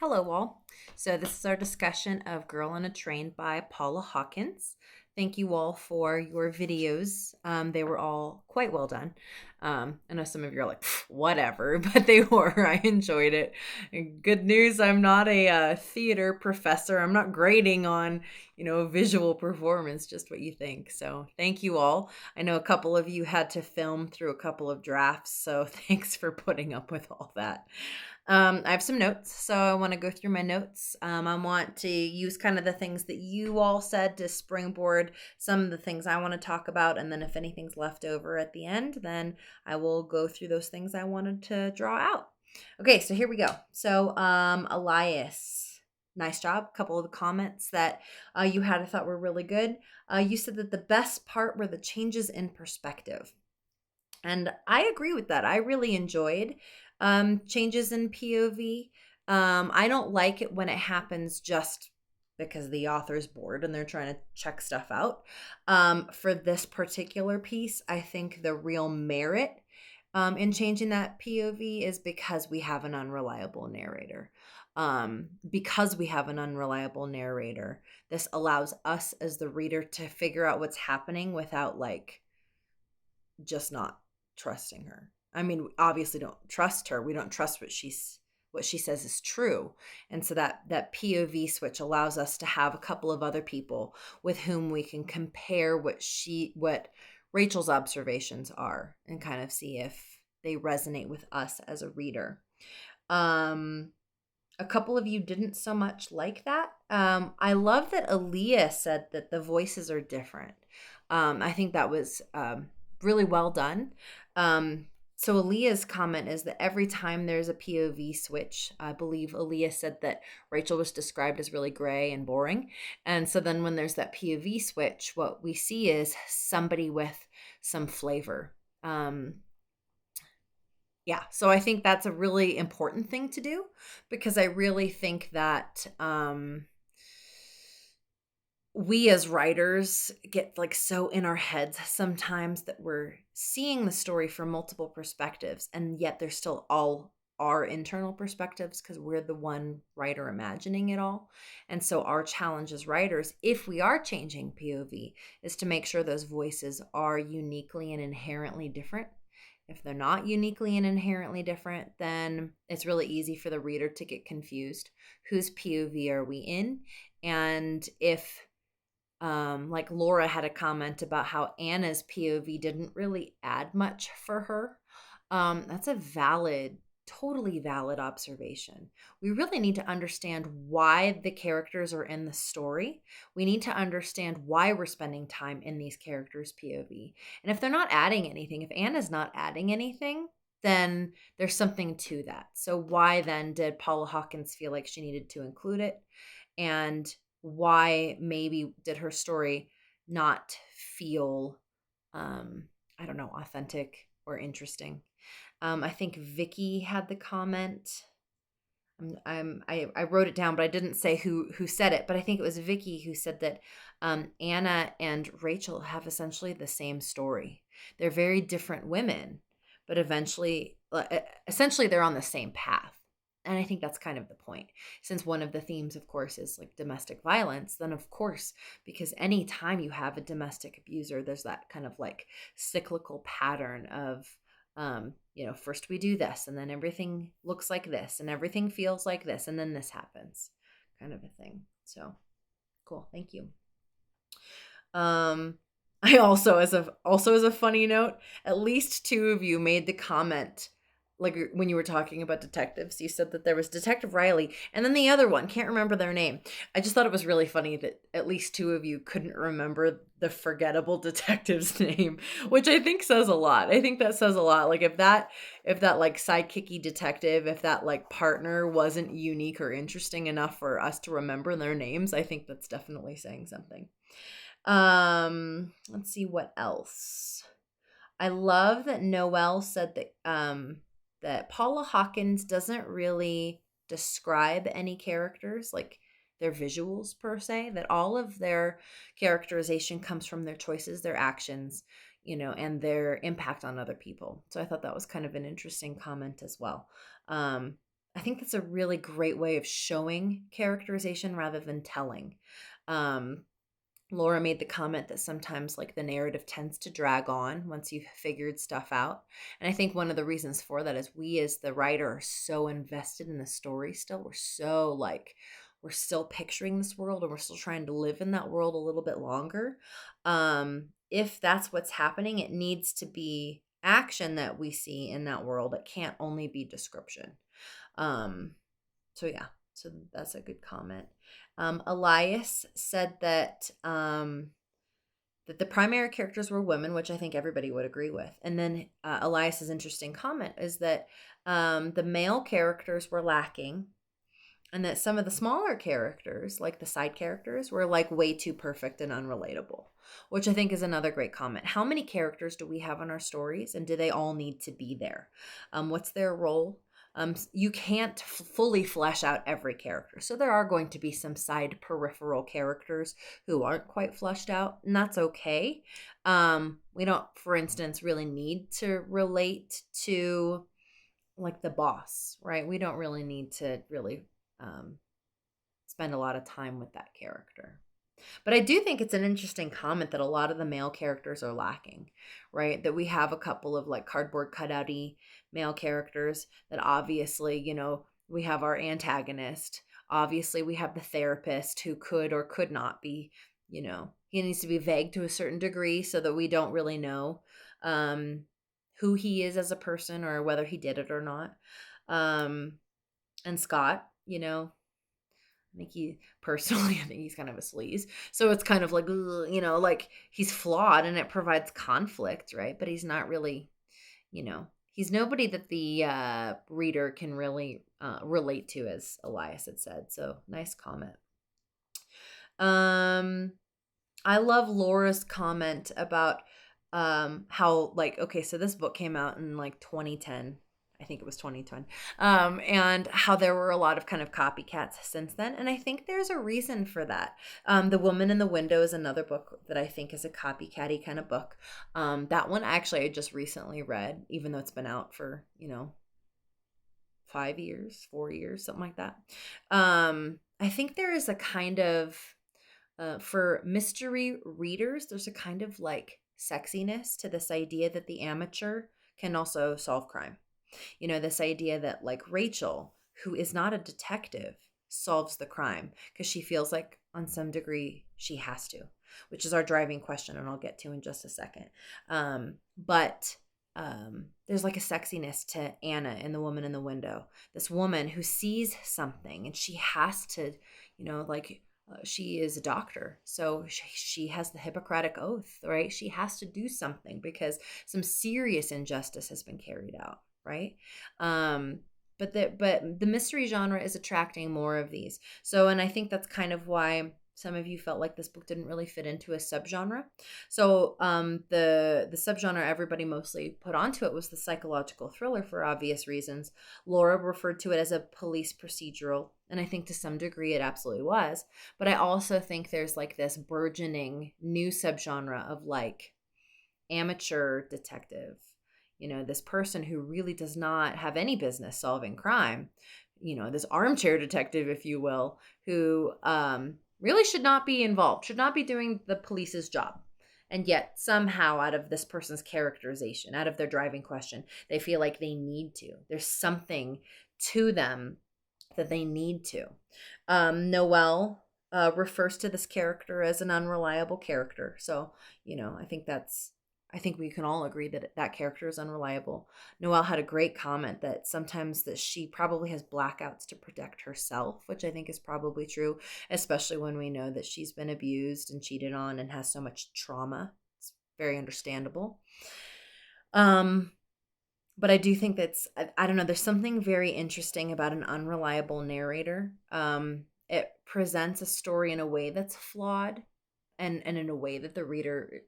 Hello, all. So, this is our discussion of Girl on a Train by Paula Hawkins. Thank you all for your videos. They were all quite well done. I know some of you are like, whatever, but they were. I enjoyed it. And good news, I'm not a theater professor. I'm not grading on, visual performance, just what you think. So, thank you all. I know a couple of you had to film through a couple of drafts, so thanks for putting up with all that. I have some notes, so I want to go through my notes. I want to use kind of the things that you all said to springboard some of the things I want to talk about, and then if anything's left over at the end, then I will go through those things I wanted to draw out. Okay, so here we go. So, Elias, nice job. A couple of the comments that you had I thought were really good. You said that the best part were the changes in perspective. And I agree with that. I really enjoyed changes in POV. I don't like it when it happens just because the author's bored and they're trying to check stuff out. For this particular piece, I think the real merit in changing that POV is because we have an unreliable narrator. Because we have an unreliable narrator, this allows us as the reader to figure out what's happening without just not trusting her. I mean, we obviously don't trust her. We don't trust what she says is true. And so that POV switch allows us to have a couple of other people with whom we can compare what Rachel's observations are and kind of see if they resonate with us as a reader. A couple of you didn't so much like that. I love that Aaliyah said that the voices are different. I think that was really well done. So Aaliyah's comment is that every time there's a POV switch, I believe Aaliyah said that Rachel was described as really gray and boring. And so then when there's that POV switch, what we see is somebody with some flavor. Yeah, so I think that's a really important thing to do because I really think that we as writers get so in our heads sometimes that we're seeing the story from multiple perspectives, and yet they're still all our internal perspectives because we're the one writer imagining it all. And so our challenge as writers, if we are changing POV, is to make sure those voices are uniquely and inherently different. If they're not uniquely and inherently different, then it's really easy for the reader to get confused. Whose POV are we in? And if like Laura had a comment about how Anna's POV didn't really add much for her. That's a totally valid observation. We really need to understand why the characters are in the story. We need to understand why we're spending time in these characters' POV. And if they're not adding anything, if Anna's not adding anything, then there's something to that. So why then did Paula Hawkins feel like she needed to include it? And why maybe did her story not feel I don't know, authentic or interesting? I think Vicky had the comment. I wrote it down, but I didn't say who said it. But I think it was Vicky who said that Anna and Rachel have essentially the same story. They're very different women, but essentially they're on the same path. And I think that's kind of the point. Since one of the themes, of course, is domestic violence, then of course, because any time you have a domestic abuser, there's that kind of cyclical pattern of first we do this and then everything looks like this and everything feels like this and then this happens, kind of a thing. So cool. Thank you. I also as a funny note, at least two of you made the comment, when you were talking about detectives, you said that there was Detective Riley and then the other one, can't remember their name. I just thought it was really funny that at least two of you couldn't remember the forgettable detective's name, which I think says a lot. I think that says a lot. If that sidekicky detective, if that partner wasn't unique or interesting enough for us to remember their names, I think that's definitely saying something. Let's see what else. I love that Noelle said that Paula Hawkins doesn't really describe any characters, their visuals per se, that all of their characterization comes from their choices, their actions, and their impact on other people. So I thought that was kind of an interesting comment as well. I think that's a really great way of showing characterization rather than telling. Um, Laura made the comment that sometimes like the narrative tends to drag on once you've figured stuff out. And I think one of the reasons for that is we as the writer are so invested in the story still. We're so like we're still picturing this world and we're still trying to live in that world a little bit longer. If that's what's happening, it needs to be action that we see in that world. It can't only be description. Um, so yeah, so that's a good comment. Elias said that the primary characters were women, which I think everybody would agree with. And then Elias's interesting comment is that the male characters were lacking, and that some of the smaller characters, like the side characters, were like way too perfect and unrelatable. Which I think is another great comment. How many characters do we have in our stories, and do they all need to be there? What's their role? You can't fully flesh out every character. So there are going to be some side peripheral characters who aren't quite fleshed out, and that's okay. We don't, for instance, really need to relate to like the boss, right? We don't really need to really um, spend a lot of time with that character. But I do think it's an interesting comment that a lot of the male characters are lacking, right? That we have a couple of like cardboard cutouty male characters that obviously, we have our antagonist. Obviously, we have the therapist who could or could not be, he needs to be vague to a certain degree so that we don't really know um, who he is as a person or whether he did it or not. Um, and Scott, I think he personally, I think he's kind of a sleaze. So it's kind of like, like he's flawed and it provides conflict, right? But he's not really, he's nobody that the reader can really relate to, as Elias had said. So nice comment. I love Laura's comment about how like, okay, so this book came out in like 2010. I think it was 2010. And how there were a lot of kind of copycats since then. And I think there's a reason for that. The Woman in the Window is another book that I think is a copycatty kind of book. That one actually I just recently read, even though it's been out for, 5 years, 4 years, something like that. I think there is a kind of for mystery readers, there's a kind of like sexiness to this idea that the amateur can also solve crime. This idea that like Rachel, who is not a detective, solves the crime because she feels like on some degree she has to, which is our driving question, and I'll get to in just a second. But there's like a sexiness to Anna in The Woman in the Window. This woman who sees something and she has to, like she is a doctor, so she has the Hippocratic Oath, right? She has to do something because some serious injustice has been carried out, right? But the mystery genre is attracting more of these. So, and I think that's kind of why some of you felt like this book didn't really fit into a subgenre. So the subgenre everybody mostly put onto it was the psychological thriller for obvious reasons. Laura referred to it as a police procedural, and I think to some degree it absolutely was. But I also think there's like this burgeoning new subgenre of like amateur detective. This person who really does not have any business solving crime. This armchair detective, if you will, who really should not be involved, should not be doing the police's job. And yet, somehow, out of this person's characterization, out of their driving question, they feel like they need to. There's something to them that they need to. Noelle refers to this character as an unreliable character. So, I think we can all agree that that character is unreliable. Noelle had a great comment that sometimes that she probably has blackouts to protect herself, which I think is probably true, especially when we know that she's been abused and cheated on and has so much trauma. It's very understandable. But I do think I don't know, there's something very interesting about an unreliable narrator. It presents a story in a way that's flawed, and in a way that the reader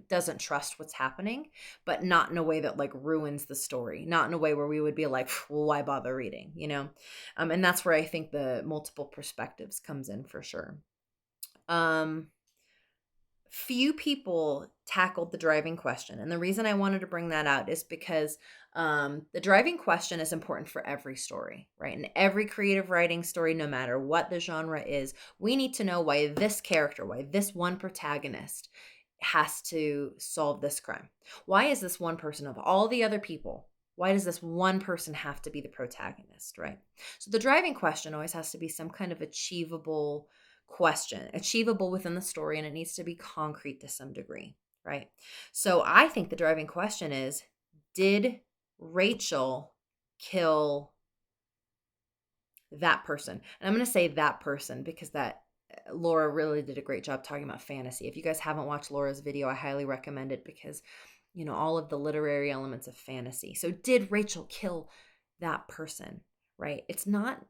doesn't trust what's happening, but not in a way that like ruins the story, not in a way where we would be like, well, why bother reading, and that's where I think the multiple perspectives comes in for sure. few people tackled the driving question. And the reason I wanted to bring that out is because the driving question is important for every story, right? In every creative writing story, no matter what the genre is, we need to know why this character, why this one protagonist has to solve this crime. Why is this one person of all the other people? Why does this one person have to be the protagonist, right? So the driving question always has to be some kind of achievable question, achievable within the story, and it needs to be concrete to some degree, right? So I think the driving question is, did Rachel kill that person? And I'm going to say that person because that Laura really did a great job talking about fantasy. If you guys haven't watched Laura's video, I highly recommend it because, all of the literary elements of fantasy. So did Rachel kill that person, right? It's not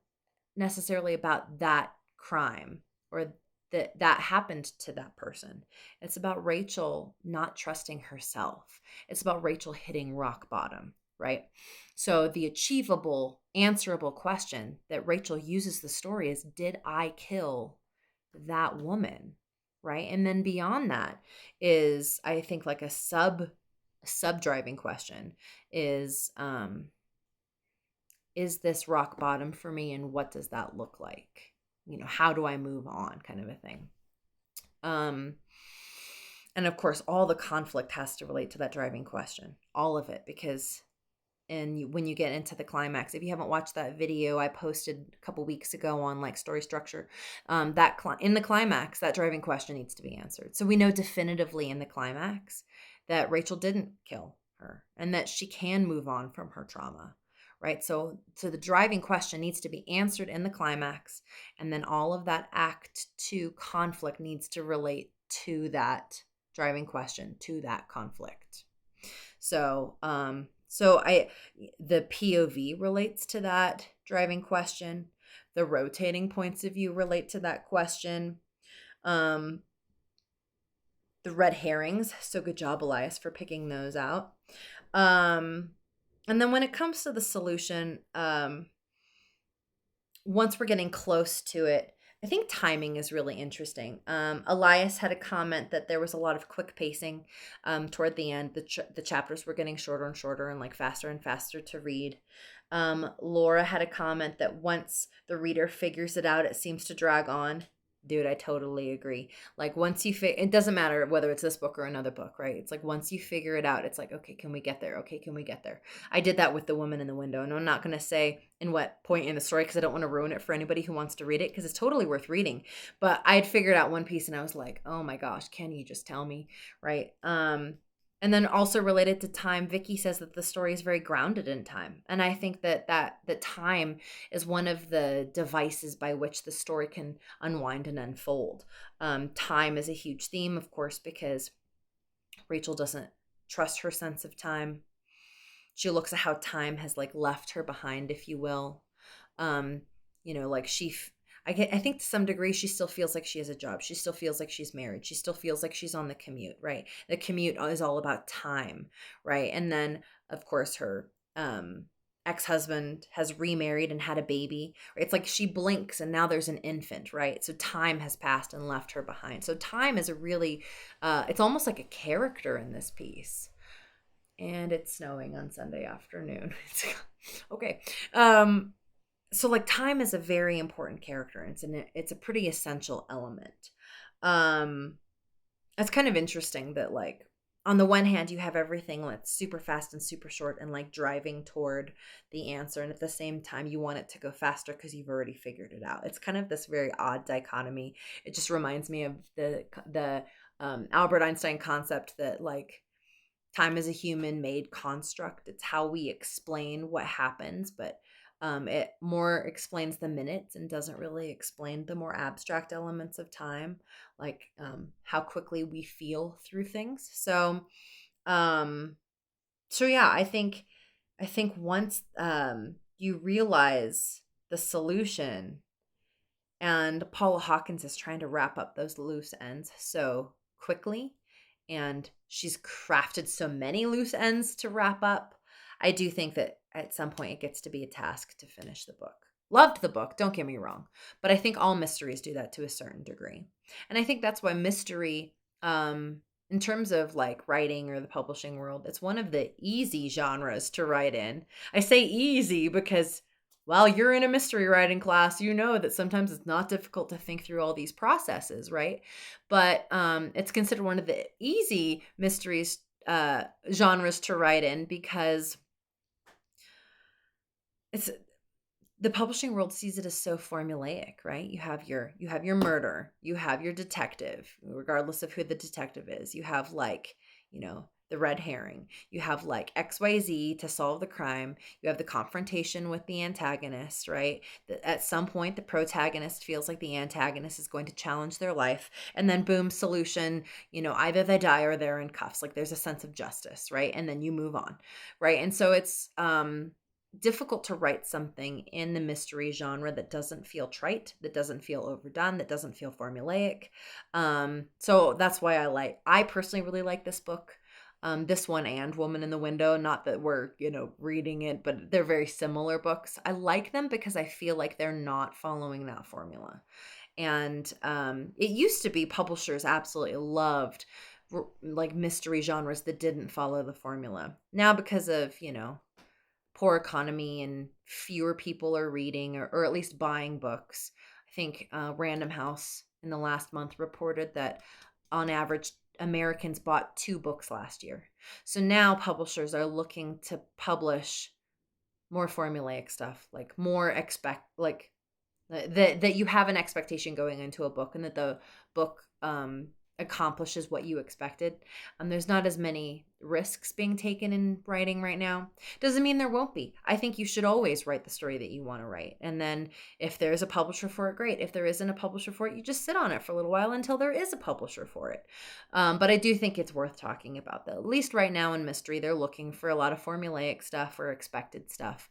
necessarily about that crime or that happened to that person. It's about Rachel not trusting herself. It's about Rachel hitting rock bottom, right? So the achievable, answerable question that Rachel uses the story is, did I kill that woman? Right? And then beyond that is, I think, like a sub driving question is this rock bottom for me, and what does that look like? How do I move on, kind of a thing. And of course, all the conflict has to relate to that driving question, all of it, because when you get into the climax, if you haven't watched that video I posted a couple weeks ago on like story structure, in the climax, that driving question needs to be answered. So we know definitively in the climax that Rachel didn't kill her and that she can move on from her trauma, right? So the driving question needs to be answered in the climax, and then all of that act 2 conflict needs to relate to that driving question, to that conflict. So the POV relates to that driving question. The rotating points of view relate to that question. The red herrings. So good job, Elias, for picking those out. And then when it comes to the solution, once we're getting close to it, I think timing is really interesting. Elias had a comment that there was a lot of quick pacing toward the end. The chapters were getting shorter and shorter and like faster and faster to read. Laura had a comment that once the reader figures it out, it seems to drag on. Dude, I totally agree. Like once it doesn't matter whether it's this book or another book, right? It's like once you figure it out, it's like, okay, can we get there? Okay, can we get there? I did that with The Woman in the Window, and I'm not going to say in what point in the story because I don't want to ruin it for anybody who wants to read it, because it's totally worth reading. But I had figured out one piece and I was like, oh my gosh, can you just tell me, right? And then also related to time, Vicky says that the story is very grounded in time. And I think that time is one of the devices by which the story can unwind and unfold. Time is a huge theme, of course, because Rachel doesn't trust her sense of time. She looks at how time has like left her behind, if you will. Like I think to some degree she still feels like she has a job. She still feels like she's married. She still feels like she's on the commute, right? The commute is all about time, right? And then of course her ex-husband has remarried and had a baby. It's like she blinks and now there's an infant, right? So time has passed and left her behind. So time is a really it's almost like a character in this piece. And it's snowing on Sunday afternoon. Okay. So like time is a very important character. It's a pretty essential element. It's kind of interesting that like on the one hand you have everything that's super fast and super short and like driving toward the answer, and at the same time you want it to go faster because you've already figured it out. It's kind of this very odd dichotomy. It just reminds me of the Albert Einstein concept that like time is a human-made construct. It's how we explain what happens, but it more explains the minutes and doesn't really explain the more abstract elements of time, like how quickly we feel through things. So yeah, I think once you realize the solution, and Paula Hawkins is trying to wrap up those loose ends so quickly, and she's crafted so many loose ends to wrap up, I do think that at some point it gets to be a task to finish the book. Loved the book, don't get me wrong, but I think all mysteries do that to a certain degree. And I think that's why mystery In terms of like writing or the publishing world, it's one of the easy genres to write in. I say easy because while you're in a mystery writing class, you know that sometimes it's not difficult to think through all these processes, right? But it's considered one of the easy mysteries genres to write in because it's the publishing world sees it as so formulaic, right? You have your murder, you have your detective, regardless of who the detective is. You have like, the red herring. You have like XYZ to solve the crime. You have the confrontation with the antagonist, right? At some point the protagonist feels like the antagonist is going to challenge their life, and then boom, solution, either they die or they're in cuffs. Like there's a sense of justice, right? And then you move on, right? And so it's difficult to write something in the mystery genre that doesn't feel trite, that doesn't feel overdone, that doesn't feel formulaic. So that's why I personally really like this book. This one and Woman in the Window, not that we're, reading it, but they're very similar books. I like them because I feel like they're not following that formula. And it used to be publishers absolutely loved like mystery genres that didn't follow the formula. Now, because of, poor economy and fewer people are reading or at least buying books. I think Random House in the last month reported that on average, Americans bought 2 books last year. So now publishers are looking to publish more formulaic stuff, like more that you have an expectation going into a book and that the book accomplishes what you expected. There's not as many risks being taken in writing right now. Doesn't mean there won't be. I think you should always write the story that you want to write. And then if there's a publisher for it, great. If there isn't a publisher for it, you just sit on it for a little while until there is a publisher for it. But I do think it's worth talking about, though. At least right now in mystery, they're looking for a lot of formulaic stuff or expected stuff,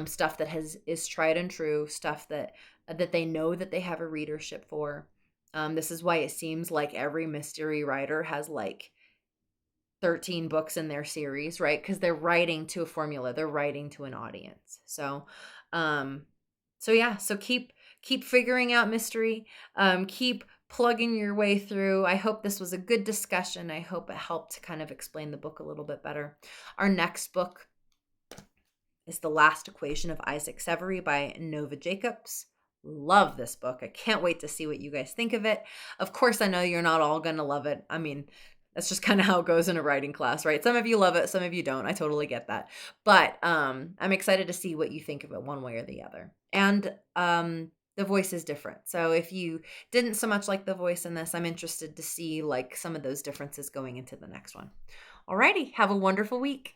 stuff that is tried and true, stuff that they know that they have a readership for. This is why it seems like every mystery writer has like 13 books in their series, right? Because they're writing to a formula, they're writing to an audience. Um, so keep figuring out mystery. Keep plugging your way through. I hope this was a good discussion. I hope it helped to kind of explain the book a little bit better. Our next book is The Last Equation of Isaac Severy by Nova Jacobs. Love this book. I can't wait to see what you guys think of it. Of course, I know you're not all going to love it. I mean, that's just kind of how it goes in a writing class, right? Some of you love it, some of you don't. I totally get that. But I'm excited to see what you think of it one way or the other. And the voice is different. So if you didn't so much like the voice in this, I'm interested to see like some of those differences going into the next one. Alrighty, have a wonderful week.